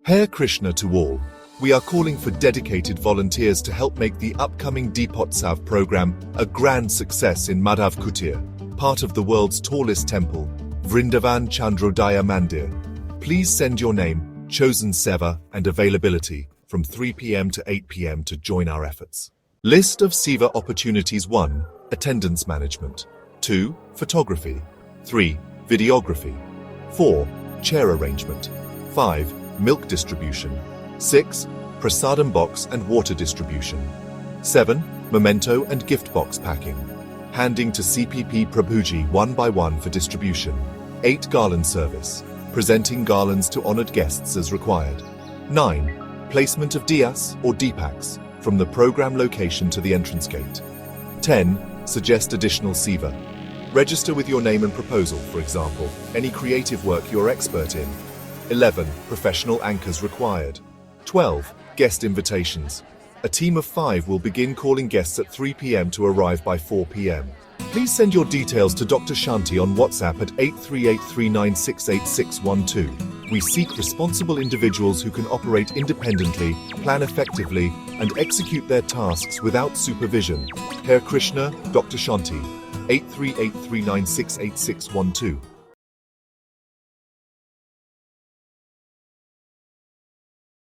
Hare Krishna to all. We are calling for dedicated volunteers to help make the upcoming Deepotsav program a grand success in Madhav Kutir, part of the world's tallest temple, Vrindavan Chandrodaya Mandir. Please send your name, chosen seva, and availability from 3 p.m. to 8 p.m. to join our efforts. List of Seva Opportunities: 1. Attendance management. 2. Photography. 3. Videography. 4. Chair arrangement. 5. Milk distribution. 6. Prasadam box and water distribution. 7. Memento and gift box packing. Handing to CPP Prabhujee one by one for distribution. 8. Garland Service. Presenting garlands to honored guests as required. 9. Placement of Diyas or Deepaks from the program location to the entrance gate. 10. Suggest additional Seva. Register with your name and proposal, for example, any creative work you're expert in. 11. Professional anchors required. 12. Guest invitations. A team of 5 will begin calling guests at 3 p.m. to arrive by 4 p.m. Please send your details to Dr. Shanti on WhatsApp at 8383968612. We seek responsible individuals who can operate independently, plan effectively, and execute their tasks without supervision. Hare Krishna, Dr. Shanti, 8383968612.